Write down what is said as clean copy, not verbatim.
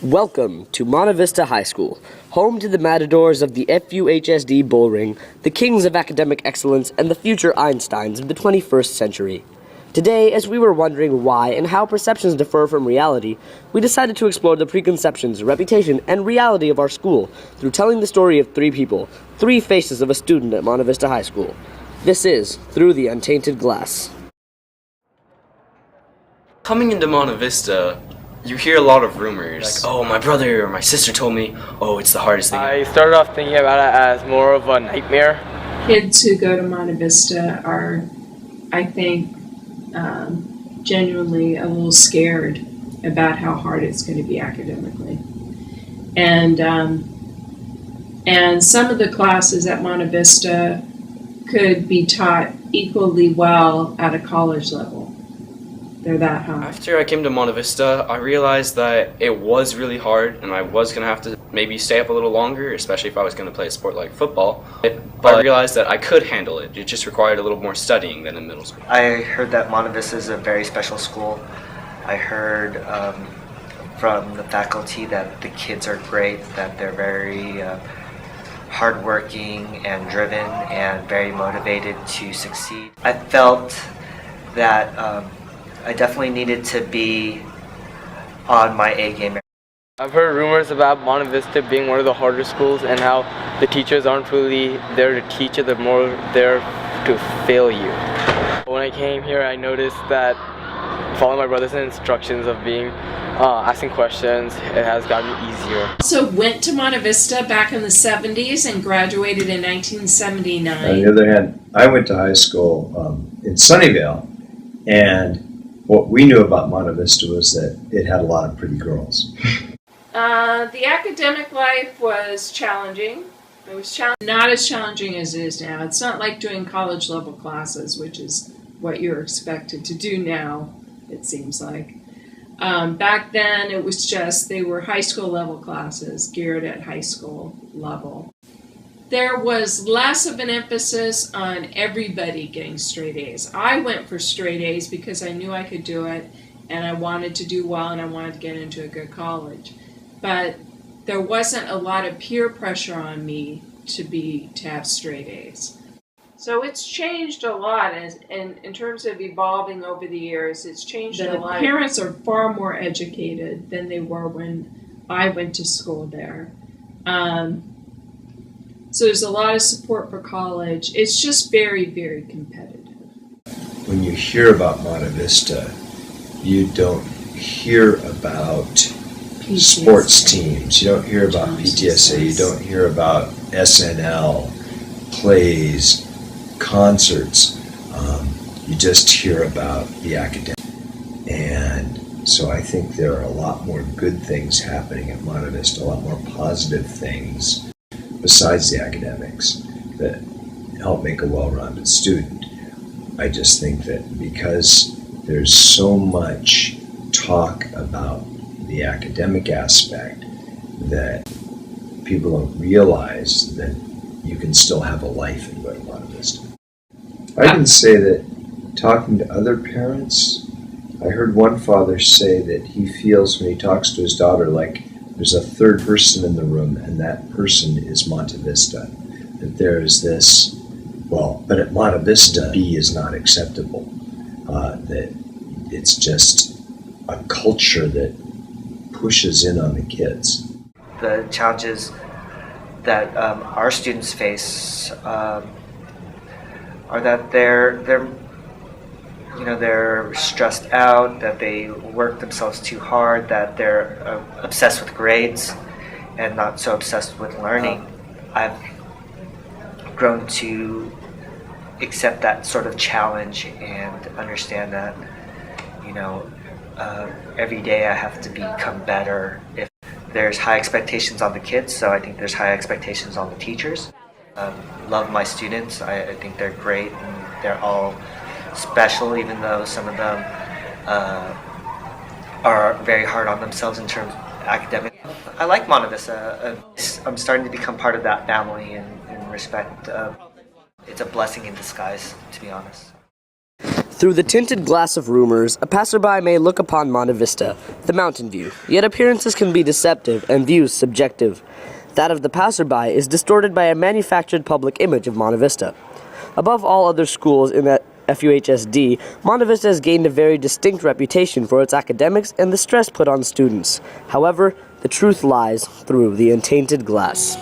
Welcome to Monte Vista High School, home to the matadors of the FUHSD Bull Ring, the kings of academic excellence, and the future Einsteins of the 21st century. Today, as we were wondering why and how perceptions differ from reality, we decided to explore the preconceptions, reputation, and reality of our school through telling the story of three people, three faces of a student at Monte Vista High School. This is Through the Untainted Glass. Coming into Monte Vista, you hear a lot of rumors, like, oh, my brother or my sister told me, oh, it's the hardest thing. I started off thinking about it as more of a nightmare. Kids who go to Monte Vista are, I think, genuinely a little scared about how hard it's going to be academically. And some of the classes at Monte Vista could be taught equally well at a college level. They're that high. After I came to Monte Vista, I realized that it was really hard and I was going to have to maybe stay up a little longer, especially if I was going to play a sport like football. But I realized that I could handle it. It just required a little more studying than in middle school. I heard that Monte Vista is a very special school. I heard from the faculty that the kids are great, that they're very hardworking and driven and very motivated to succeed. I felt that I definitely needed to be on my A game. I've heard rumors about Monte Vista being one of the harder schools and how the teachers aren't really there to teach you, they're more there to fail you. When I came here, I noticed that following my brother's instructions of asking questions, it has gotten easier. Also went to Monte Vista back in the 70s and graduated in 1979. On the other hand, I went to high school in Sunnyvale, and what we knew about Monte Vista was that it had a lot of pretty girls. The academic life was challenging. It was not as challenging as it is now. It's not like doing college level classes, which is what you're expected to do now, it seems like. Back then, it was just, they were high school level classes geared at high school level. There was less of an emphasis on everybody getting straight A's. I went for straight A's because I knew I could do it and I wanted to do well and I wanted to get into a good college. But there wasn't a lot of peer pressure on me to have straight A's. So it's changed a lot in terms of evolving over the years. It's changed a lot. Parents are far more educated than they were when I went to school there. So there's a lot of support for college. It's just very, very competitive. When you hear about Monte Vista, you don't hear about PTSA. Sports teams. You don't hear about PTSA. You don't hear about SNL, plays, concerts. You just hear about the academic. And so I think there are a lot more good things happening at Monte Vista, a lot more positive things besides the academics that help make a well-rounded student. I just think that because there's so much talk about the academic aspect that people don't realize that you can still have a life and go to Monte Vista. I can say that talking to other parents, I heard one father say that he feels when he talks to his daughter like there's a third person in the room, and that person is Monte Vista. That there is this, but at Monte Vista, B is not acceptable. That it's just a culture that pushes in on the kids. The challenges that our students face are that they're stressed out, that they work themselves too hard, that they're obsessed with grades and not so obsessed with learning. I've grown to accept that sort of challenge and understand that, every day I have to become better. If there's high expectations on the kids, so I think there's high expectations on the teachers. Love my students. I think they're great and they're all special, even though some of them are very hard on themselves in terms of academic. I like Monte Vista. I'm starting to become part of that family in respect. It's a blessing in disguise, to be honest. Through the tinted glass of rumors, a passerby may look upon Monte Vista, the mountain view, yet appearances can be deceptive and views subjective. That of the passerby is distorted by a manufactured public image of Monte Vista. Above all other schools in the FUHSD, Monte Vista has gained a very distinct reputation for its academics and the stress put on students. However, the truth lies through the untainted glass.